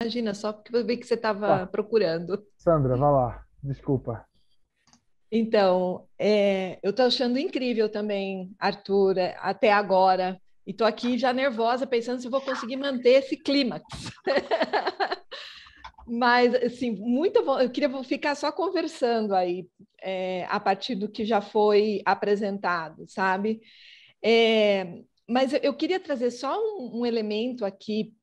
Imagina, só porque eu vi que você estava Tá, procurando. Sandra, vai lá. Desculpa. Então, eu estou achando incrível também, Arthur, até agora. E estou aqui já nervosa, pensando se vou conseguir manter esse clímax. Mas, assim, muito bom. Eu queria ficar só conversando aí, a partir do que já foi apresentado, sabe? Mas eu queria trazer só um elemento aqui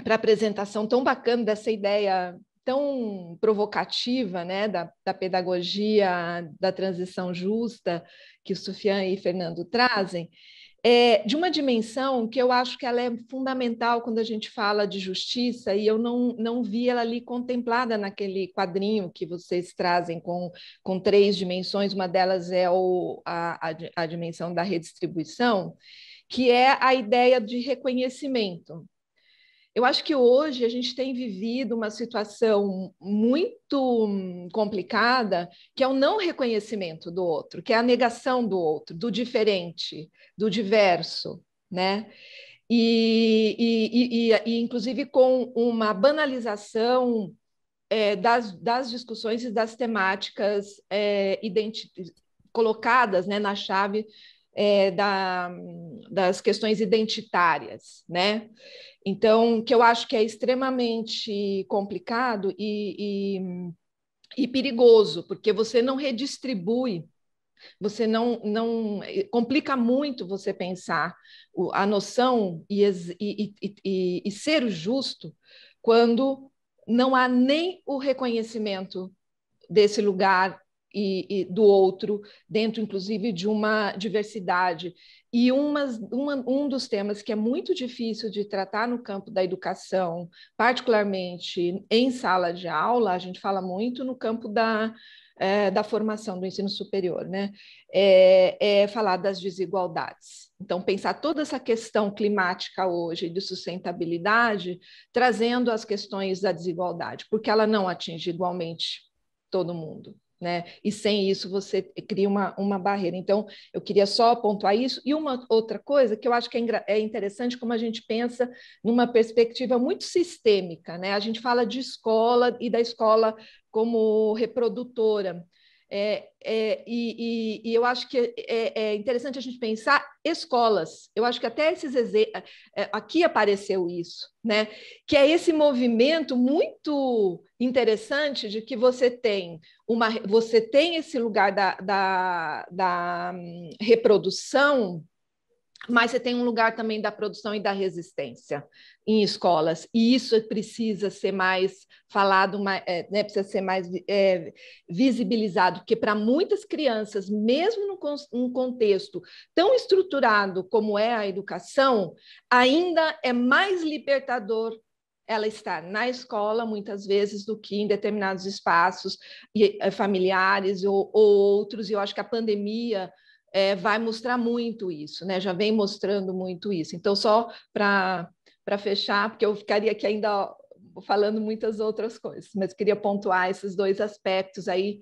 para a apresentação tão bacana dessa ideia tão provocativa, né, da pedagogia da transição justa que o Sufian e Fernando trazem, de uma dimensão que eu acho que ela é fundamental quando a gente fala de justiça, e eu não vi ela ali contemplada naquele quadrinho que vocês trazem com três dimensões, uma delas é a dimensão da redistribuição, que é a ideia de reconhecimento. Eu acho que hoje a gente tem vivido uma situação muito complicada, que é o não reconhecimento do outro, que é a negação do outro, do diferente, do diverso, né? Inclusive com uma banalização das discussões e das temáticas colocadas, né, na chave das questões identitárias, né? Então, que eu acho que é extremamente complicado e perigoso, porque você não redistribui, você não complica muito você pensar a noção e ser justo quando não há nem o reconhecimento desse lugar do outro, dentro, inclusive, de uma diversidade. E um dos temas que é muito difícil de tratar no campo da educação, particularmente em sala de aula, a gente fala muito no campo da formação do ensino superior, né? É falar das desigualdades. Então, pensar toda essa questão climática hoje de sustentabilidade, trazendo as questões da desigualdade, porque ela não atinge igualmente todo mundo. Né? E sem isso você cria uma barreira. Então, eu queria só pontuar isso. E uma outra coisa que eu acho que é interessante, como a gente pensa numa perspectiva muito sistêmica, né? A gente fala de escola e da escola como reprodutora. E eu acho que é interessante a gente pensar escolas. Eu acho que até esses aqui apareceu isso, né? Que é esse movimento muito interessante de que você tem esse lugar da reprodução, mas você tem um lugar também da produção e da resistência em escolas, e isso precisa ser mais falado, né, precisa ser mais visibilizado, porque para muitas crianças, mesmo num contexto tão estruturado como é a educação, ainda é mais libertador ela estar na escola, muitas vezes, do que em determinados espaços familiares ou outros, e eu acho que a pandemia vai mostrar muito isso, né? Já vem mostrando muito isso. Então, só para fechar, porque eu ficaria aqui ainda falando muitas outras coisas, mas queria pontuar esses dois aspectos aí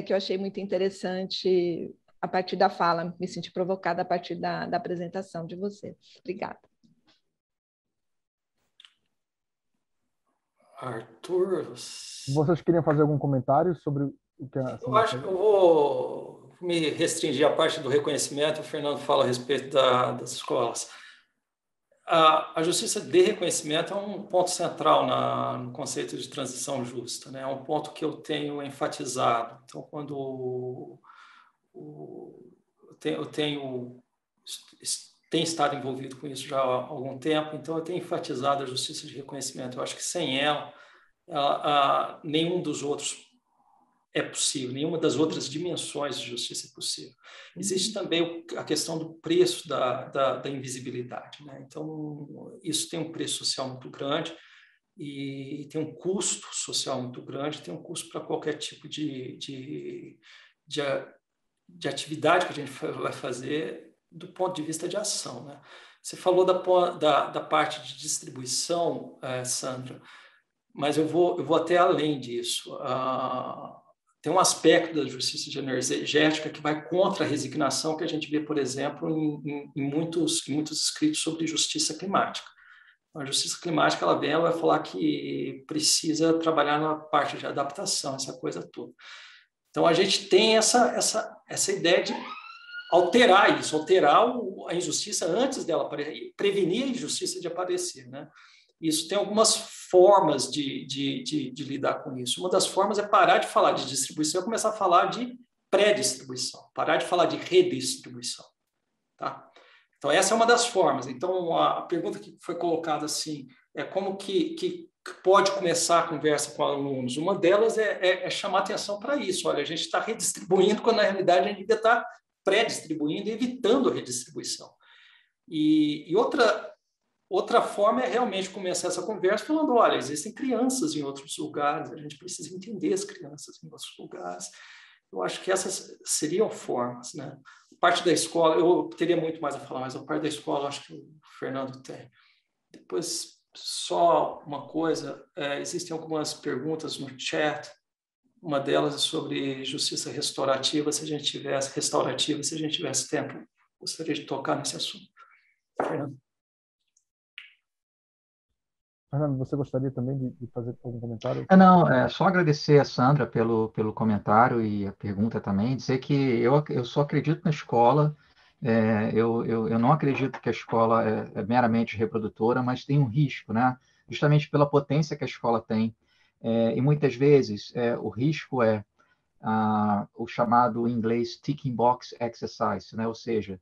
que eu achei muito interessante a partir da fala, me senti provocada a partir da apresentação de você. Obrigada. Arthur, Vocês queriam fazer algum comentário sobre o que a eu Sandra acho que falou? eu vou me restringir à parte do reconhecimento. O Fernando fala a respeito das escolas. A justiça de reconhecimento é um ponto central no conceito de transição justa, né? É um ponto que eu tenho enfatizado. Então, quando eu tenho estado envolvido com isso já há algum tempo, então eu tenho enfatizado a justiça de reconhecimento. Eu acho que sem nenhum dos outros é possível, nenhuma das outras dimensões de justiça é possível. Existe também a questão do preço da invisibilidade, né? Então, isso tem um preço social muito grande e tem um custo social muito grande, tem um custo para qualquer tipo de, de atividade que a gente vai fazer do ponto de vista de ação, né? Você falou da parte de distribuição, Sandra, mas eu vou até além disso. Tem um aspecto da justiça energética que vai contra a resignação que a gente vê, por exemplo, em muitos escritos sobre justiça climática. A justiça climática ela vai falar que precisa trabalhar na parte de adaptação, essa coisa toda. Então, a gente tem essa ideia de alterar isso, alterar a injustiça antes dela aparecer, prevenir a injustiça de aparecer, né? Isso tem algumas formas de lidar com isso. Uma das formas é parar de falar de distribuição e começar a falar de pré-distribuição, parar de falar de redistribuição. Tá? Então, essa é uma das formas. Então, a pergunta que foi colocada assim é como que pode começar a conversa com alunos. Uma delas é chamar atenção para isso. Olha, a gente está redistribuindo quando, na realidade, a gente devia estar pré-distribuindo e evitando a redistribuição. E outra forma é realmente começar essa conversa falando, olha, existem crianças em outros lugares, a gente precisa entender as crianças em outros lugares. Eu acho que essas seriam formas, né? A parte da escola, eu teria muito mais a falar, mas a parte da escola, eu acho que o Fernando tem. Depois, só uma coisa, existem algumas perguntas no chat. Uma delas é sobre justiça restaurativa, se a gente tivesse tempo. Gostaria de tocar nesse assunto. Fernando. Fernando, você gostaria também de fazer algum comentário? Não, só agradecer a Sandra pelo comentário e a pergunta também, dizer que eu só acredito na escola, eu não acredito que a escola é meramente reprodutora, mas tem um risco, né? Justamente pela potência que a escola tem. E muitas vezes o risco é o chamado em inglês ticking box exercise, né? Ou seja,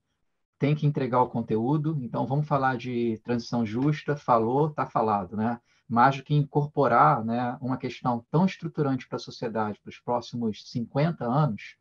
tem que entregar o conteúdo, então vamos falar de transição justa, falou, está falado, né? Mais do que incorporar, né, uma questão tão estruturante para a sociedade para os próximos 50 anos,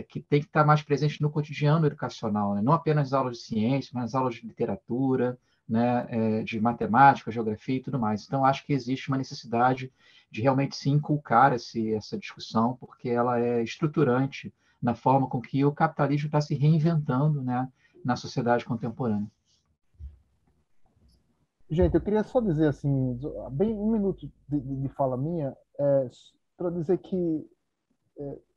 que tem que estar mais presente no cotidiano educacional, né? Não apenas nas aulas de ciência, mas nas aulas de literatura, né, de matemática, geografia e tudo mais. Então, acho que existe uma necessidade de realmente se inculcar essa discussão, porque ela é estruturante na forma com que o capitalismo está se reinventando, né, na sociedade contemporânea. Gente, eu queria só dizer assim, bem um minuto de fala minha, para dizer que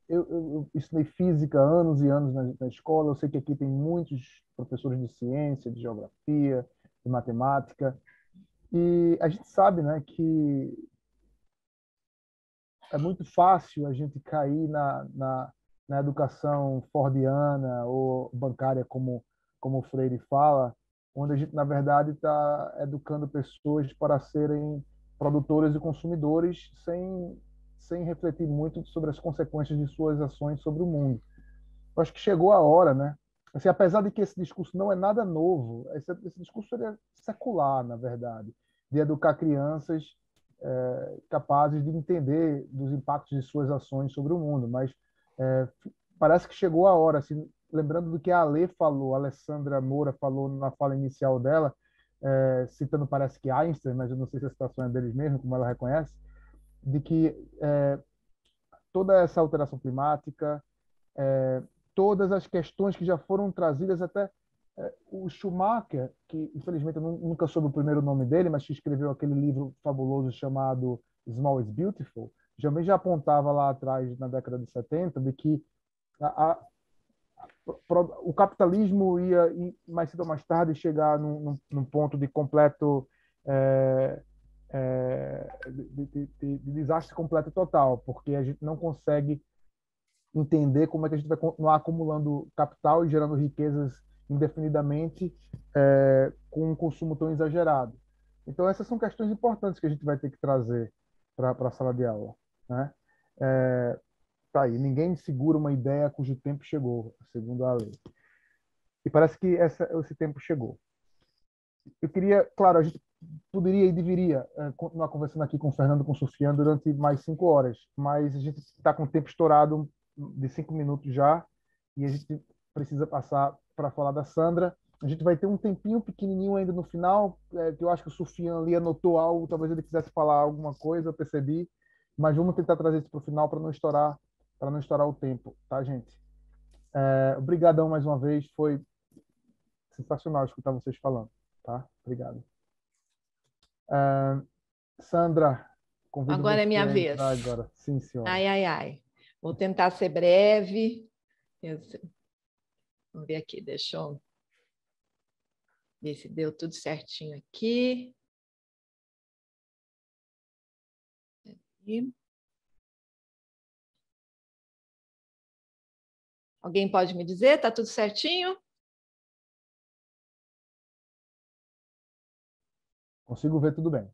eu estudei física há anos e anos na escola. Eu sei que aqui tem muitos professores de ciência, de geografia, de matemática, e a gente sabe, né, que é muito fácil a gente cair na educação fordiana ou bancária, como o Freire fala, onde a gente, na verdade, está educando pessoas para serem produtores e consumidores sem refletir muito sobre as consequências de suas ações sobre o mundo. Eu acho que chegou a hora, né? Assim, apesar de que esse discurso não é nada novo, esse discurso é secular, na verdade, de educar crianças capazes de entender dos impactos de suas ações sobre o mundo. Mas parece que chegou a hora, assim, lembrando do que a Ale falou, a Alessandra Moura falou na fala inicial dela, citando, parece que Einstein, mas eu não sei se a citação é deles mesmo, como ela reconhece, de que toda essa alteração climática, todas as questões que já foram trazidas, até o Schumacher, que infelizmente eu nunca soube o primeiro nome dele, mas que escreveu aquele livro fabuloso chamado Small is Beautiful, também já apontava lá atrás, na década de 70, de que o capitalismo ia, mais cedo ou mais tarde, chegar num ponto de completo de desastre completo e total, porque a gente não consegue entender como é que a gente vai continuar acumulando capital e gerando riquezas indefinidamente com um consumo tão exagerado. Então, essas são questões importantes que a gente vai ter que trazer para a sala de aula, né? Tá aí, ninguém segura uma ideia cujo tempo chegou, segundo a lei. E parece que esse tempo chegou. Eu queria, claro, a gente poderia e deveria continuar conversando aqui com o Fernando, com o Sufiano, durante mais 5 horas, mas a gente está com o tempo estourado de 5 minutos já, e a gente precisa passar para falar da Sandra. A gente vai ter um tempinho pequenininho ainda no final, que eu acho que o Sufiano ali anotou algo, talvez ele quisesse falar alguma coisa, eu percebi, mas vamos tentar trazer isso para o final para não estourar o tempo, tá, gente? Obrigadão mais uma vez, foi sensacional escutar vocês falando, tá? Obrigado. Sandra, convido Agora você é minha a vez. entrar agora. Sim, senhora. Ai. Vou tentar ser breve. Vamos ver aqui, deixa eu... Ver se deu tudo certinho aqui. Alguém pode me dizer? Está tudo certinho? Consigo ver tudo bem.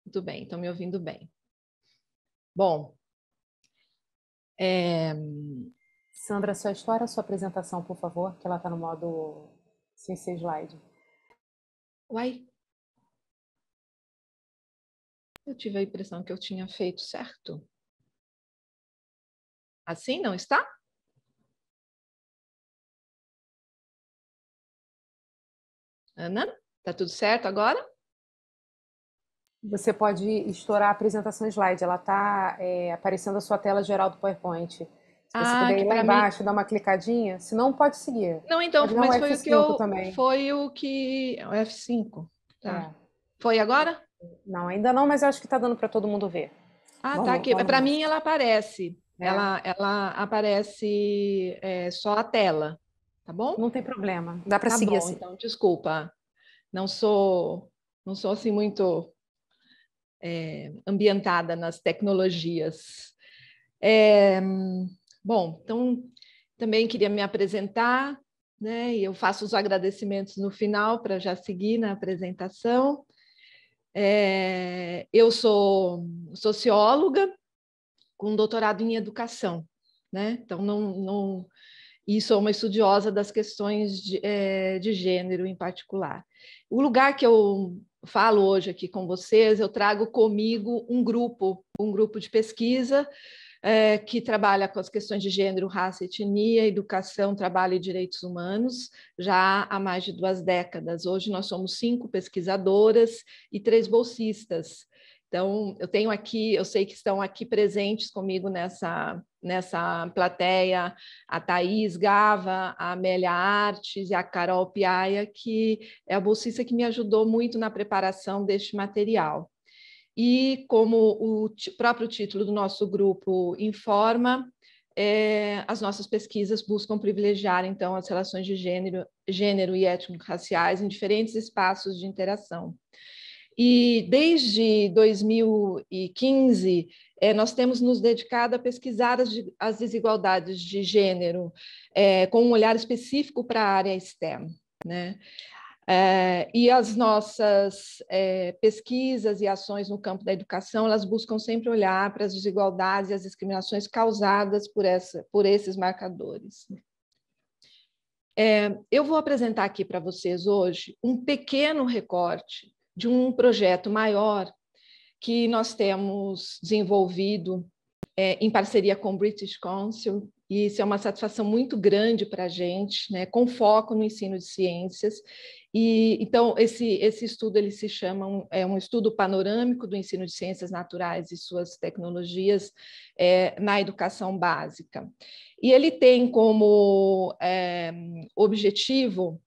Tudo bem, estão me ouvindo bem. Bom. Sandra, só estoura a sua apresentação, por favor, que ela está no modo sem ser slide. Uai. Eu tive a impressão que eu tinha feito certo. Assim não está? Ana, está tudo certo agora? Você pode estourar a apresentação slide, ela está aparecendo a sua tela geral do PowerPoint. Se você puder ir lá embaixo e dar uma clicadinha, senão pode seguir. Não, então, pode dar mas um foi F5 o que eu... também. Foi o que... O F5, tá. Foi agora? Não, ainda não, mas eu acho que está dando para todo mundo ver. Ah, tá aqui. Para mim ela aparece. Ela aparece só a tela, tá bom? Não tem problema, dá para seguir assim. Então, desculpa. Não sou assim muito ambientada nas tecnologias. Bom, então também queria me apresentar, né? E eu faço os agradecimentos no final para já seguir na apresentação. Eu sou socióloga com doutorado em educação, né? Então e sou uma estudiosa das questões de gênero em particular. O lugar que eu falo hoje aqui com vocês, eu trago comigo um grupo de pesquisa que trabalha com as questões de gênero, raça, etnia, educação, trabalho e direitos humanos, já há mais de 2 décadas. Hoje nós somos 5 pesquisadoras e 3 bolsistas. Então, eu tenho aqui, eu sei que estão aqui presentes comigo nessa plateia, a Thaís Gava, a Amélia Artes e a Carol Piaia, que é a bolsista que me ajudou muito na preparação deste material. E como o próprio título do nosso grupo informa, as nossas pesquisas buscam privilegiar, então, as relações de gênero e étnico-raciais em diferentes espaços de interação. E desde 2015, nós temos nos dedicado a pesquisar as desigualdades de gênero, com um olhar específico para a área STEM, né? E as nossas pesquisas e ações no campo da educação, elas buscam sempre olhar para as desigualdades e as discriminações causadas por esses marcadores. Eu vou apresentar aqui para vocês hoje um pequeno recorte de um projeto maior que nós temos desenvolvido em parceria com o British Council, e isso é uma satisfação muito grande para a gente, né, com foco no ensino de ciências. E então esse estudo ele se chama um estudo panorâmico do ensino de ciências naturais e suas tecnologias na educação básica. E ele tem como objetivo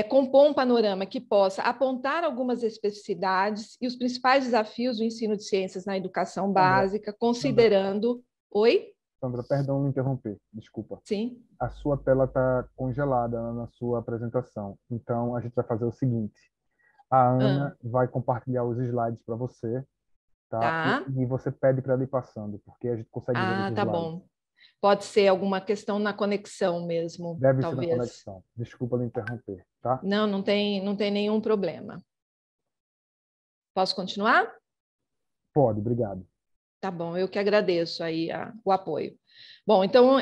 compor um panorama que possa apontar algumas especificidades e os principais desafios do ensino de ciências na educação básica, considerando... Oi? Sandra, perdão me interromper, desculpa. Sim. A sua tela está congelada na sua apresentação, então a gente vai fazer o seguinte. A Ana vai compartilhar os slides para você, tá? E você pede para ela ir passando, porque a gente consegue ver os slides. Tá bom. Pode ser alguma questão na conexão mesmo, Deve talvez. ser na conexão. Desculpa me interromper, tá? Não tem nenhum problema. Posso continuar? Pode, obrigado. Tá bom, eu que agradeço aí o apoio. Bom, então,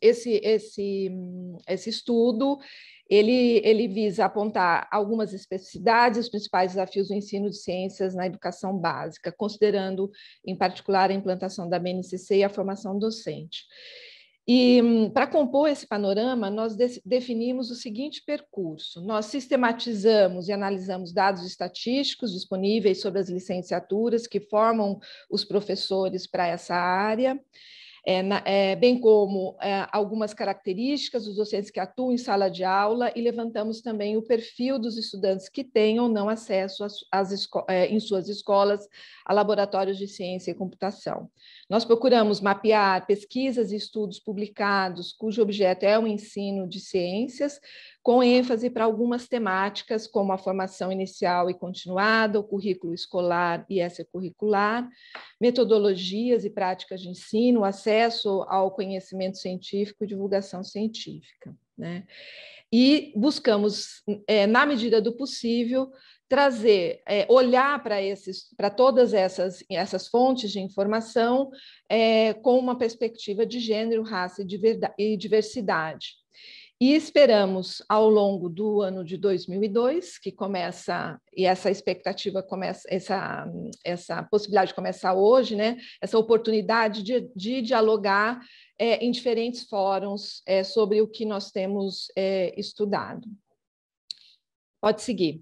esse estudo, ele visa apontar algumas especificidades, os principais desafios do ensino de ciências na educação básica, considerando, em particular, a implantação da BNCC e a formação docente. E, para compor esse panorama, nós definimos o seguinte percurso. Nós sistematizamos e analisamos dados estatísticos disponíveis sobre as licenciaturas que formam os professores para essa área. bem como algumas características dos docentes que atuam em sala de aula, e levantamos também o perfil dos estudantes que têm ou não acesso em suas escolas a laboratórios de ciência e computação. Nós procuramos mapear pesquisas e estudos publicados cujo objeto é o ensino de ciências, com ênfase para algumas temáticas, como a formação inicial e continuada, o currículo escolar e extracurricular, metodologias e práticas de ensino, acesso ao conhecimento científico e divulgação científica, né? E buscamos, na medida do possível, trazer, olhar para todas essas fontes de informação com uma perspectiva de gênero, raça e diversidade. E esperamos, ao longo do ano de 2002, que começa, e essa expectativa começa, essa possibilidade começa hoje, né? Essa oportunidade de dialogar em diferentes fóruns sobre o que nós temos estudado. Pode seguir.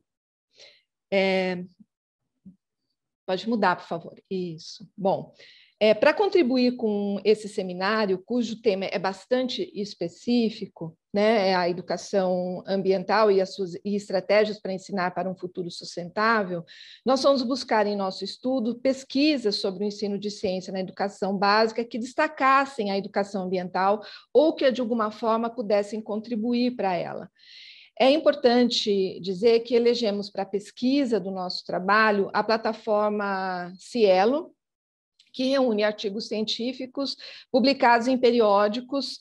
Pode mudar, por favor. Isso. Bom, para contribuir com esse seminário, cujo tema é bastante específico, né, é a educação ambiental e estratégias para ensinar para um futuro sustentável, nós vamos buscar em nosso estudo pesquisas sobre o ensino de ciência na educação básica que destacassem a educação ambiental ou que, de alguma forma, pudessem contribuir para ela. É importante dizer que elegemos para a pesquisa do nosso trabalho a plataforma Cielo, que reúne artigos científicos publicados em periódicos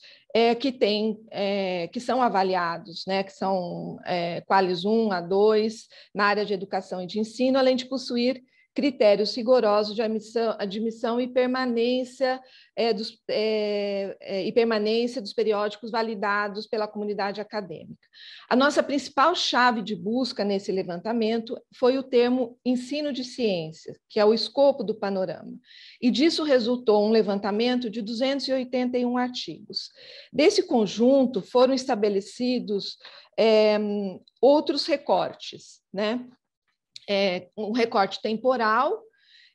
que são avaliados, né, que são Qualis 1, A2, na área de educação e de ensino, além de possuir critérios rigorosos de admissão e permanência dos periódicos validados pela comunidade acadêmica. A nossa principal chave de busca nesse levantamento foi o termo ensino de ciências, que é o escopo do panorama, e disso resultou um levantamento de 281 artigos. Desse conjunto foram estabelecidos outros recortes, né? Um recorte temporal,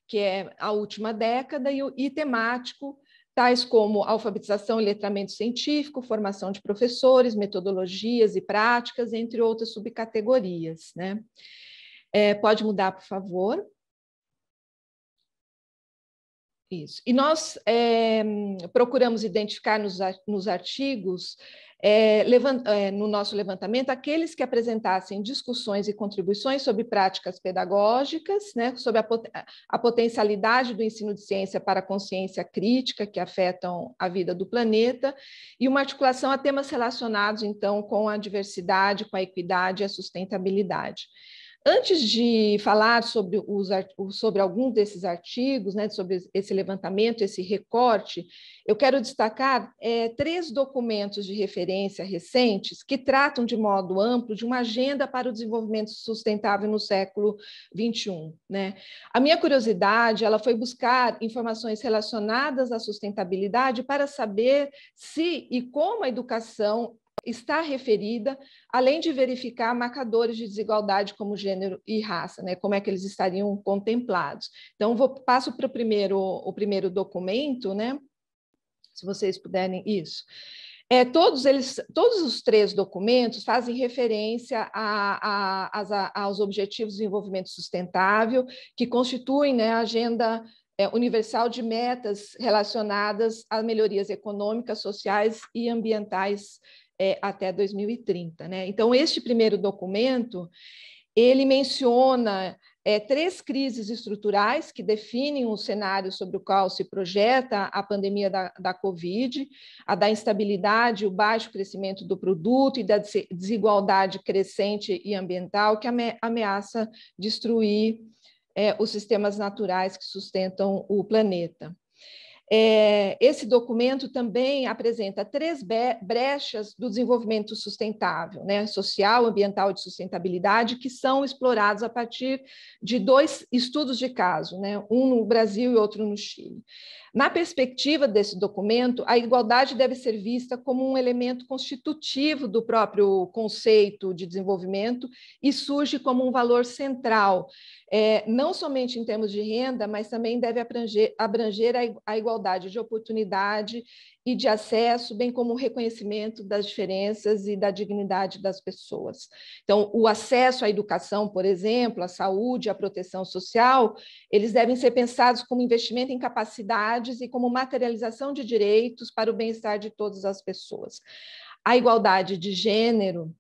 que é a última década, e temático, tais como alfabetização e letramento científico, formação de professores, metodologias e práticas, entre outras subcategorias, né? Pode mudar, por favor. Isso. E nós procuramos identificar nos artigos, no nosso levantamento, aqueles que apresentassem discussões e contribuições sobre práticas pedagógicas, né, sobre a potencialidade do ensino de ciência para a consciência crítica que afetam a vida do planeta, e uma articulação a temas relacionados, então, com a diversidade, com a equidade e a sustentabilidade. Antes de falar sobre alguns desses artigos, né, sobre esse levantamento, esse recorte, eu quero destacar 3 documentos de referência recentes que tratam de modo amplo de uma agenda para o desenvolvimento sustentável no século XXI, né? A minha curiosidade ela foi buscar informações relacionadas à sustentabilidade para saber se e como a educação está referida, além de verificar marcadores de desigualdade como gênero e raça, né? Como é que eles estariam contemplados. Então, passo para o primeiro documento, né? Se vocês puderem, isso. Todos os 3 documentos fazem referência aos Objetivos de Desenvolvimento Sustentável, que constituem, né, a Agenda Universal de Metas relacionadas a melhorias econômicas, sociais e ambientais até 2030, né? Então, este primeiro documento, ele menciona 3 crises estruturais que definem o cenário sobre o qual se projeta a pandemia da Covid, a da instabilidade, o baixo crescimento do produto e da desigualdade crescente e ambiental que ameaça destruir os sistemas naturais que sustentam o planeta. Esse documento também apresenta 3 brechas do desenvolvimento sustentável, né, social, ambiental e de sustentabilidade, que são explorados a partir de 2 estudos de caso, né, um no Brasil e outro no Chile. Na perspectiva desse documento, a igualdade deve ser vista como um elemento constitutivo do próprio conceito de desenvolvimento e surge como um valor central, não somente em termos de renda, mas também deve abranger a igualdade igualdade de oportunidade e de acesso, bem como o reconhecimento das diferenças e da dignidade das pessoas. Então, o acesso à educação, por exemplo, à saúde, à proteção social, eles devem ser pensados como investimento em capacidades e como materialização de direitos para o bem-estar de todas as pessoas. A igualdade de gênero,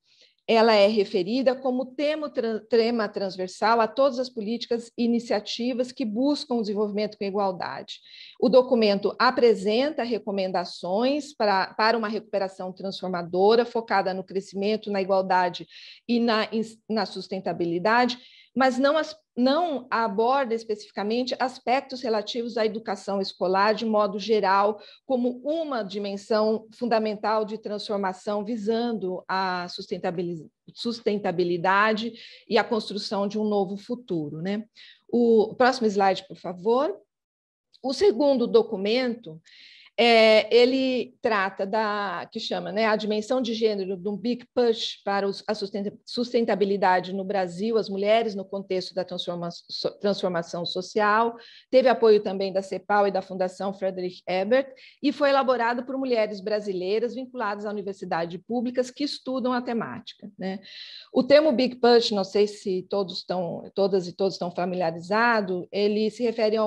ela é referida como tema transversal a todas as políticas e iniciativas que buscam o desenvolvimento com igualdade. O documento apresenta recomendações para uma recuperação transformadora, focada no crescimento, na igualdade e na sustentabilidade, mas não aborda especificamente aspectos relativos à educação escolar de modo geral, como uma dimensão fundamental de transformação visando a sustentabilidade e a construção de um novo futuro, né? O próximo slide, por favor. O segundo documento, ele trata que chama, né, a dimensão de gênero de um big push para a sustentabilidade no Brasil, as mulheres no contexto da transformação social. Teve apoio também da CEPAL e da Fundação Friedrich Ebert e foi elaborado por mulheres brasileiras vinculadas a universidades públicas que estudam a temática, né? O termo big push, não sei se todas e todos estão familiarizados, ele se refere a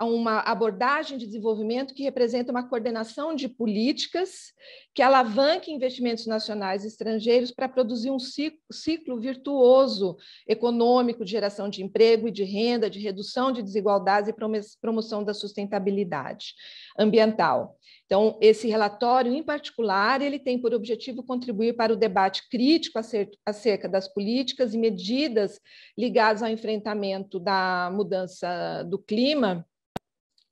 uma abordagem de desenvolvimento que representa uma coordenação de políticas que alavanque investimentos nacionais e estrangeiros para produzir um ciclo virtuoso econômico de geração de emprego e de renda, de redução de desigualdades e promoção da sustentabilidade ambiental. Então, esse relatório, em particular, ele tem por objetivo contribuir para o debate crítico acerca das políticas e medidas ligadas ao enfrentamento da mudança do clima,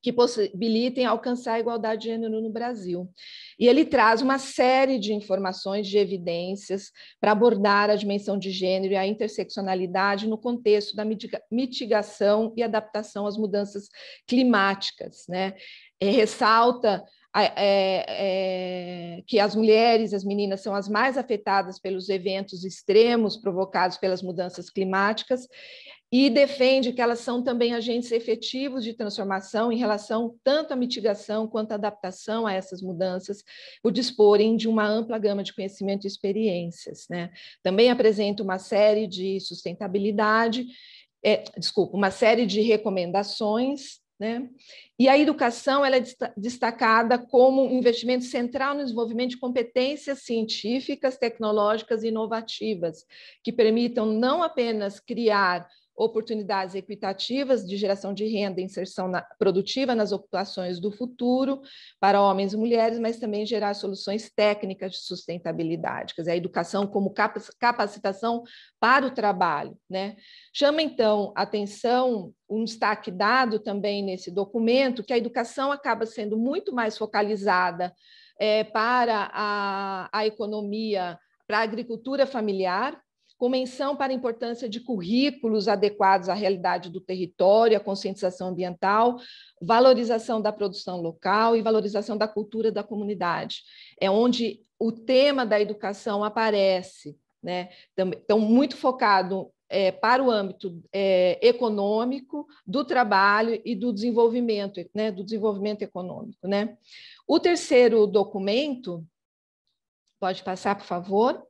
que possibilitem alcançar a igualdade de gênero no Brasil. E ele traz uma série de informações, de evidências, para abordar a dimensão de gênero e a interseccionalidade no contexto da mitigação e adaptação às mudanças climáticas, né? Ressalta que as mulheres e as meninas são as mais afetadas pelos eventos extremos provocados pelas mudanças climáticas e defende que elas são também agentes efetivos de transformação em relação tanto à mitigação quanto à adaptação a essas mudanças, por disporem de uma ampla gama de conhecimento e experiências, né? Também apresenta uma série de uma série de recomendações, né? E a educação ela é destacada como um investimento central no desenvolvimento de competências científicas, tecnológicas e inovativas, que permitam não apenas criar oportunidades equitativas de geração de renda e inserção produtiva nas ocupações do futuro para homens e mulheres, mas também gerar soluções técnicas de sustentabilidade, quer dizer, a educação como capacitação para o trabalho, né? Chama, então, atenção um destaque dado também nesse documento, que a educação acaba sendo muito mais focalizada para a economia, para a agricultura familiar, com menção para a importância de currículos adequados à realidade do território, à conscientização ambiental, valorização da produção local e valorização da cultura da comunidade. É onde o tema da educação aparece, né? Então, muito focado para o âmbito econômico, do trabalho e do desenvolvimento, né? Do desenvolvimento econômico, né? O terceiro documento, pode passar, por favor.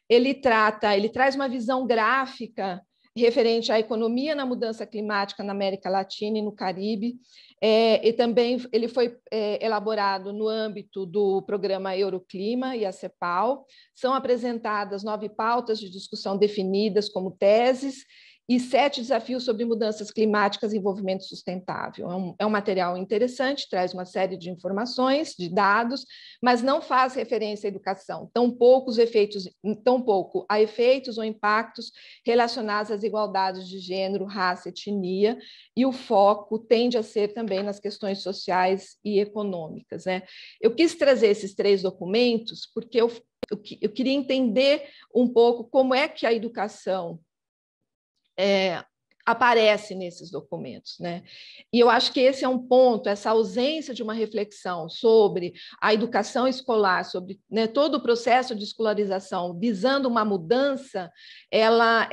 Ele traz uma visão gráfica referente à economia na mudança climática na América Latina e no Caribe, e também ele foi elaborado no âmbito do programa Euroclima e a CEPAL. São apresentadas 9 pautas de discussão definidas como teses e 7 desafios sobre mudanças climáticas e desenvolvimento sustentável. É um material interessante, traz uma série de informações, de dados, mas não faz referência à educação, tampouco a efeitos ou impactos relacionados às igualdades de gênero, raça, etnia, e o foco tende a ser também nas questões sociais e econômicas, né? Eu quis trazer esses 3 documentos porque eu queria entender um pouco como é que a educação aparece nesses documentos, né? E eu acho que esse é um ponto, essa ausência de uma reflexão sobre a educação escolar, sobre, né, todo o processo de escolarização visando uma mudança, ela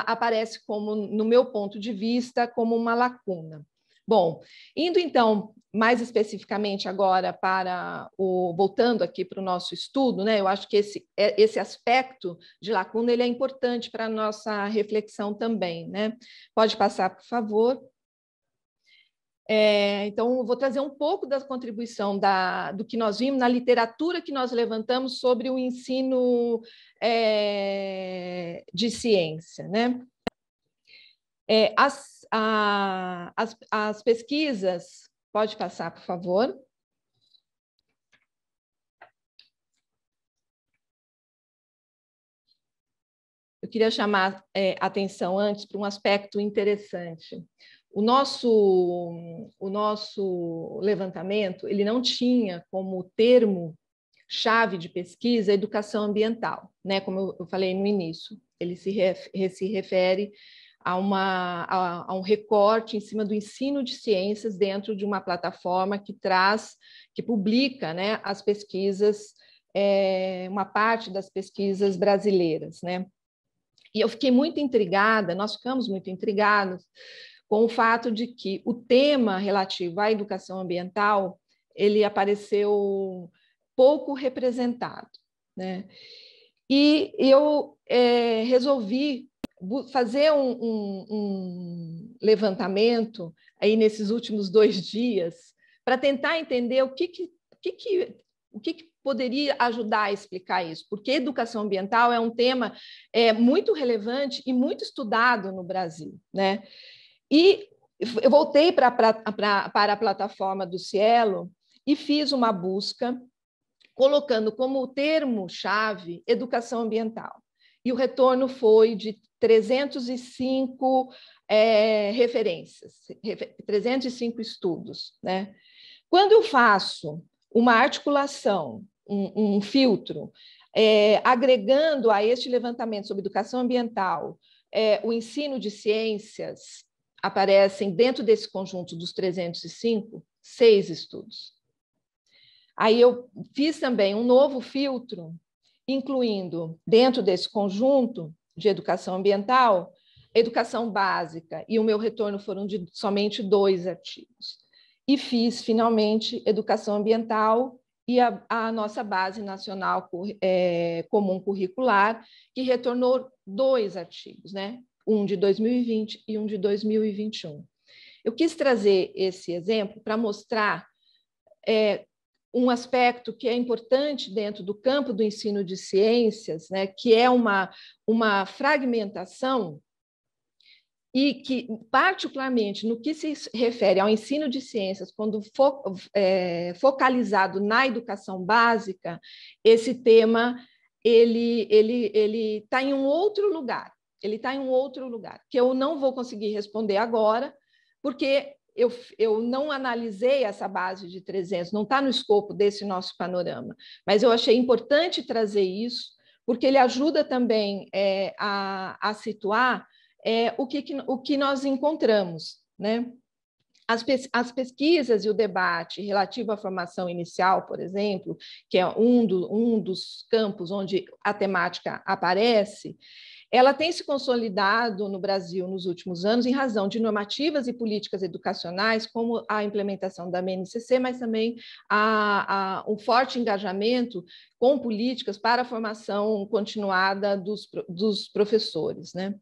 aparece como, no meu ponto de vista, como uma lacuna. Bom, indo então mais especificamente agora voltando aqui para o nosso estudo, né? Eu acho que esse aspecto de lacuna ele é importante para a nossa reflexão também, né? Pode passar, por favor. Então, eu vou trazer um pouco da contribuição do que nós vimos na literatura que nós levantamos sobre o ensino de ciência, né? As pesquisas, pode passar, por favor. Eu queria chamar atenção antes para um aspecto interessante. O nosso levantamento ele não tinha como termo-chave de pesquisa educação ambiental, né? Como eu falei no início, ele se refere a um recorte em cima do ensino de ciências dentro de uma plataforma que publica, né, as pesquisas, uma parte das pesquisas brasileiras, né? E eu fiquei muito intrigada, nós ficamos muito intrigados com o fato de que o tema relativo à educação ambiental ele apareceu pouco representado, né? E eu resolvi fazer um levantamento aí nesses últimos 2 dias para tentar entender o que poderia ajudar a explicar isso, porque educação ambiental é um tema muito relevante e muito estudado no Brasil, né? E eu voltei para a plataforma do Cielo e fiz uma busca colocando como termo-chave educação ambiental. E o retorno foi de 305 referências, 305 estudos, né? Quando eu faço uma articulação, um filtro, agregando a este levantamento sobre educação ambiental o ensino de ciências, aparecem dentro desse conjunto dos 305, 6 estudos. Aí eu fiz também um novo filtro, incluindo dentro desse conjunto de educação ambiental, educação básica, e o meu retorno foram de somente 2 artigos. E fiz, finalmente, educação ambiental e a nossa base nacional comum curricular, que retornou 2 artigos, né? Um de 2020 e um de 2021. Eu quis trazer esse exemplo para mostrar um aspecto que é importante dentro do campo do ensino de ciências, né, que é uma fragmentação e que, particularmente no que se refere ao ensino de ciências, quando focalizado na educação básica, esse tema ele está em um outro lugar. Ele está em um outro lugar, que eu não vou conseguir responder agora, porque eu não analisei essa base de 300, não está no escopo desse nosso panorama, mas eu achei importante trazer isso, porque ele ajuda também a situar o que nós encontramos, né? As pesquisas e o debate relativo à formação inicial, por exemplo, que é um dos campos onde a temática aparece, ela tem se consolidado no Brasil nos últimos anos em razão de normativas e políticas educacionais, como a implementação da BNCC, mas também um forte engajamento com políticas para a formação continuada dos professores, né?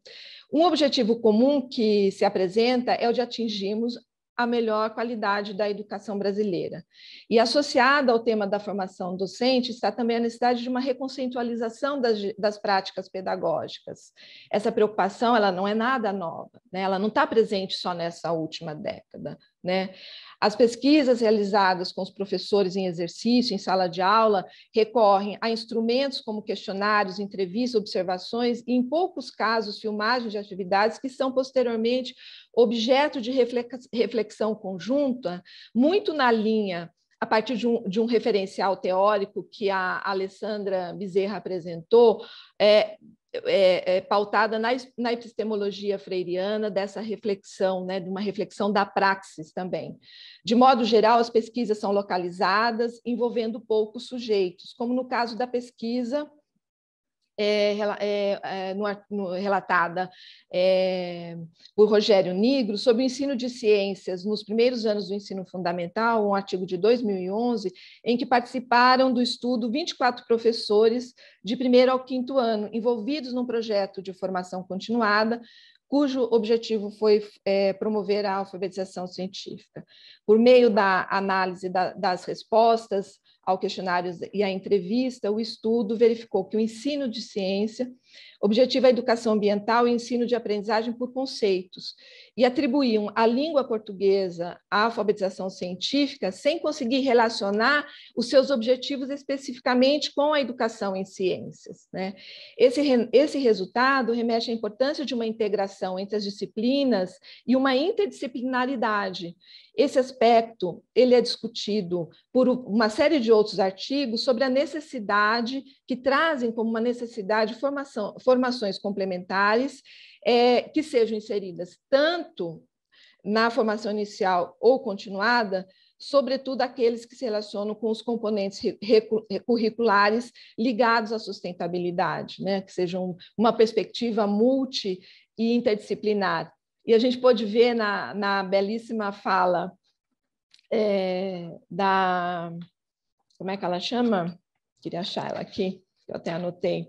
Um objetivo comum que se apresenta é o de atingirmos a melhor qualidade da educação brasileira. E associada ao tema da formação docente está também a necessidade de uma reconceitualização das práticas pedagógicas. Essa preocupação ela não é nada nova, né? Ela não está presente só nessa última década, né? As pesquisas realizadas com os professores em exercício, em sala de aula, recorrem a instrumentos como questionários, entrevistas, observações e, em poucos casos, filmagens de atividades que são posteriormente objeto de reflexão conjunta, muito na linha, a partir de um referencial teórico que a Alessandra Bezerra apresentou, pautada na epistemologia freiriana, dessa reflexão, né, de uma reflexão da praxis também. De modo geral, as pesquisas são localizadas, envolvendo poucos sujeitos, como no caso da pesquisa relatada por Rogério Nigro, sobre o ensino de ciências nos primeiros anos do ensino fundamental, um artigo de 2011, em que participaram do estudo 24 professores de primeiro ao quinto ano, envolvidos num projeto de formação continuada, cujo objetivo foi promover a alfabetização científica. Por meio da análise das respostas ao questionário e à entrevista, o estudo verificou que o ensino de ciência objetiva a educação ambiental e ensino de aprendizagem por conceitos, e atribuíam à língua portuguesa a alfabetização científica sem conseguir relacionar os seus objetivos especificamente com a educação em ciências, né? Esse resultado remete à importância de uma integração entre as disciplinas e uma interdisciplinaridade. Esse aspecto ele é discutido por uma série de outros artigos sobre a necessidade, que trazem como uma necessidade formações complementares que sejam inseridas tanto na formação inicial ou continuada, sobretudo aqueles que se relacionam com os componentes curriculares ligados à sustentabilidade, né? Que sejam uma perspectiva multi e interdisciplinar. E a gente pode ver na belíssima fala da... Como é que ela chama? Queria achar ela aqui, eu até anotei.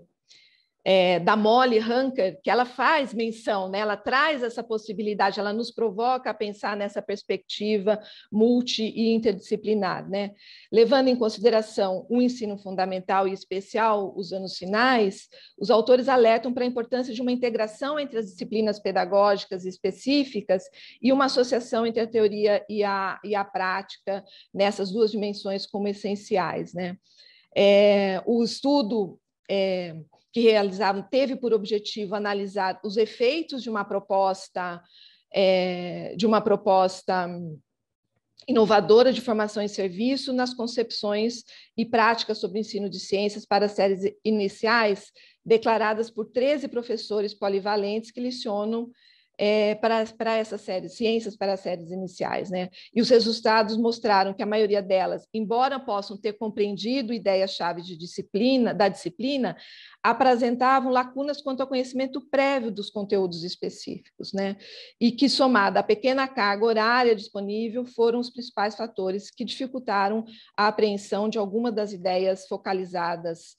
Da Molly Hunker, que ela faz menção, né? Ela traz essa possibilidade, ela nos provoca a pensar nessa perspectiva multi e interdisciplinar, né? Levando em consideração o ensino fundamental e especial, os anos finais, os autores alertam para a importância de uma integração entre as disciplinas pedagógicas específicas e uma associação entre a teoria e a prática nessas duas dimensões como essenciais, né? O estudo que realizavam teve por objetivo analisar os efeitos de uma proposta inovadora de formação em serviço nas concepções e práticas sobre o ensino de ciências para as séries iniciais, declaradas por 13 professores polivalentes que lecionam para essa série, ciências para as séries iniciais, né? E os resultados mostraram que a maioria delas, embora possam ter compreendido ideias-chave da disciplina, apresentavam lacunas quanto ao conhecimento prévio dos conteúdos específicos, né? E que, somada à pequena carga horária disponível, foram os principais fatores que dificultaram a apreensão de alguma das ideias focalizadas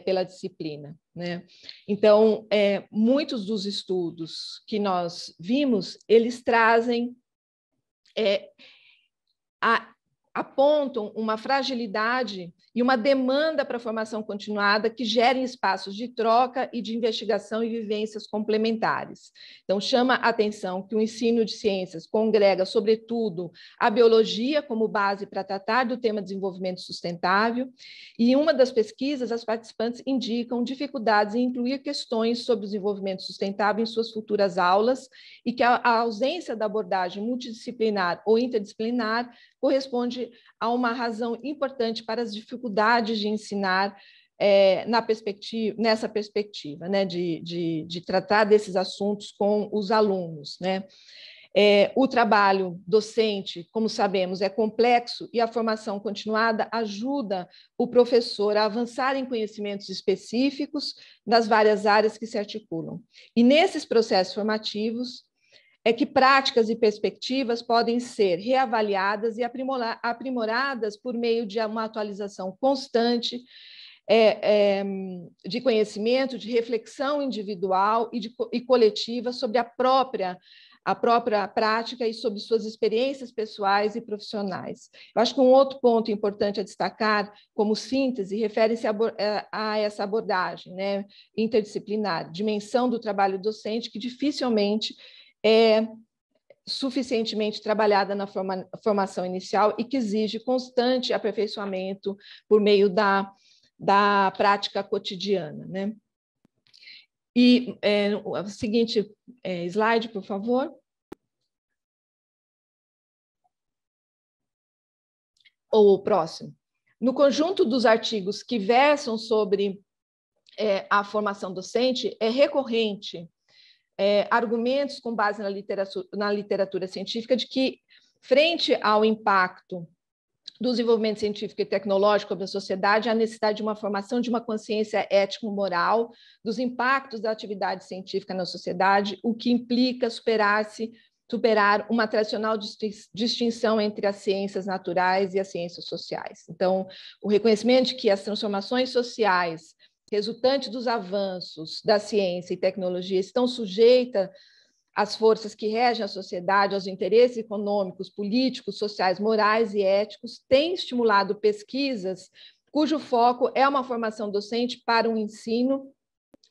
pela disciplina, né? Então, muitos dos estudos que nós vimos, eles trazem, apontam uma fragilidade e uma demanda para a formação continuada que gerem espaços de troca e de investigação e vivências complementares. Então, chama a atenção que o ensino de ciências congrega, sobretudo, a biologia como base para tratar do tema desenvolvimento sustentável, e em uma das pesquisas, as participantes indicam dificuldades em incluir questões sobre o desenvolvimento sustentável em suas futuras aulas e que a ausência da abordagem multidisciplinar ou interdisciplinar corresponde a uma razão importante para as dificuldades de ensinar nessa perspectiva, né, de tratar desses assuntos com os alunos, né? O trabalho docente, como sabemos, é complexo e a formação continuada ajuda o professor a avançar em conhecimentos específicos das várias áreas que se articulam. E nesses processos formativos, que práticas e perspectivas podem ser reavaliadas e aprimoradas por meio de uma atualização constante de conhecimento, de reflexão individual e coletiva sobre a própria prática e sobre suas experiências pessoais e profissionais. Eu acho que um outro ponto importante a destacar, como síntese, refere-se a essa abordagem, né, interdisciplinar, dimensão do trabalho docente que dificilmente é suficientemente trabalhada na formação inicial e que exige constante aperfeiçoamento por meio da prática cotidiana, né? E o seguinte slide, por favor. Ou o próximo. No conjunto dos artigos que versam sobre a formação docente, é recorrente argumentos com base na literatura científica de que, frente ao impacto do desenvolvimento científico e tecnológico da sociedade, a necessidade de uma formação de uma consciência ético-moral dos impactos da atividade científica na sociedade, o que implica superar uma tradicional distinção entre as ciências naturais e as ciências sociais. Então, o reconhecimento de que as transformações sociais resultantes dos avanços da ciência e tecnologia estão sujeitas às forças que regem a sociedade, aos interesses econômicos, políticos, sociais, morais e éticos, tem estimulado pesquisas cujo foco é uma formação docente para um ensino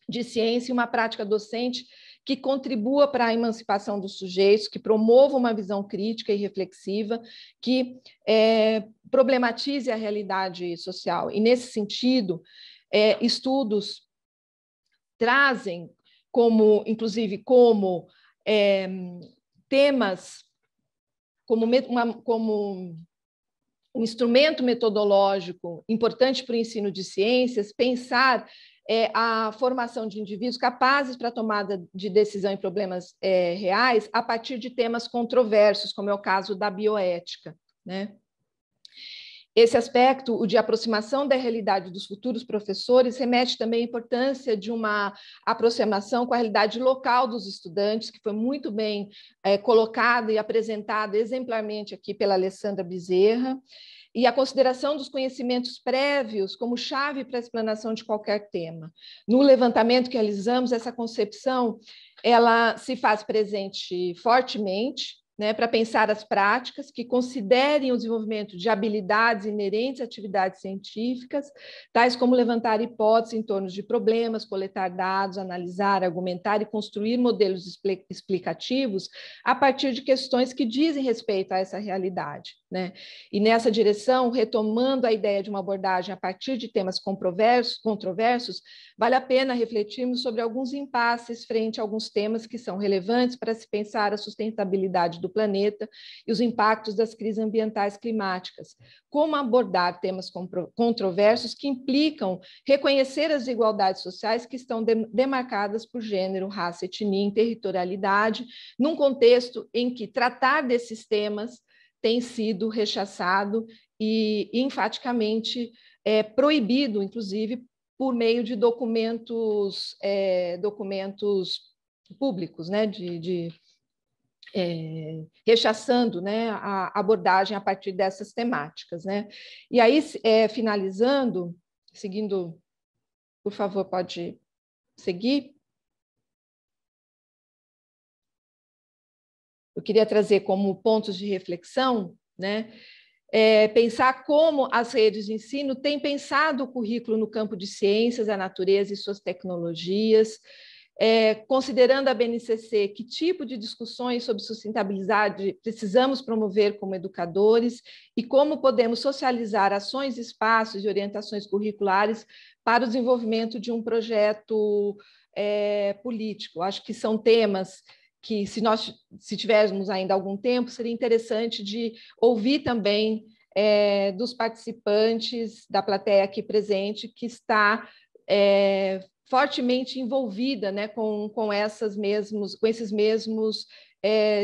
de ciência e uma prática docente que contribua para a emancipação dos sujeitos, que promova uma visão crítica e reflexiva, que problematize a realidade social. E, nesse sentido, estudos trazem inclusive como temas, como um instrumento metodológico importante para o ensino de ciências, pensar a formação de indivíduos capazes para a tomada de decisão em problemas reais a partir de temas controversos, como é o caso da bioética, né? Esse aspecto, o de aproximação da realidade dos futuros professores, remete também à importância de uma aproximação com a realidade local dos estudantes, que foi muito bem colocada e apresentada exemplarmente aqui pela Alessandra Bezerra, e a consideração dos conhecimentos prévios como chave para a explanação de qualquer tema. No levantamento que realizamos, essa concepção ela se faz presente fortemente, né, para pensar as práticas que considerem o desenvolvimento de habilidades inerentes a atividades científicas, tais como levantar hipóteses em torno de problemas, coletar dados, analisar, argumentar e construir modelos explicativos a partir de questões que dizem respeito a essa realidade, né? E nessa direção, retomando a ideia de uma abordagem a partir de temas controversos, vale a pena refletirmos sobre alguns impasses frente a alguns temas que são relevantes para se pensar a sustentabilidade do planeta e os impactos das crises ambientais climáticas. Como abordar temas controversos que implicam reconhecer as desigualdades sociais que estão demarcadas por gênero, raça, etnia e territorialidade, num contexto em que tratar desses temas tem sido rechaçado e enfaticamente proibido, inclusive, por meio de documentos públicos, né, rechaçando, né, a abordagem a partir dessas temáticas, né? E aí, finalizando, seguindo, por favor, pode seguir. Eu queria trazer como pontos de reflexão, né, pensar como as redes de ensino têm pensado o currículo no campo de ciências, a natureza e suas tecnologias, considerando a BNCC, que tipo de discussões sobre sustentabilidade precisamos promover como educadores e como podemos socializar ações, espaços e orientações curriculares para o desenvolvimento de um projeto político. Acho que são temas que, se tivermos ainda algum tempo, seria interessante de ouvir também dos participantes da plateia aqui presente, que está fortemente envolvida, né, com esses mesmos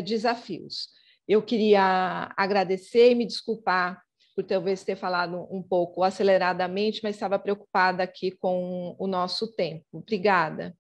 desafios. Eu queria agradecer e me desculpar por talvez ter falado um pouco aceleradamente, mas estava preocupada aqui com o nosso tempo. Obrigada.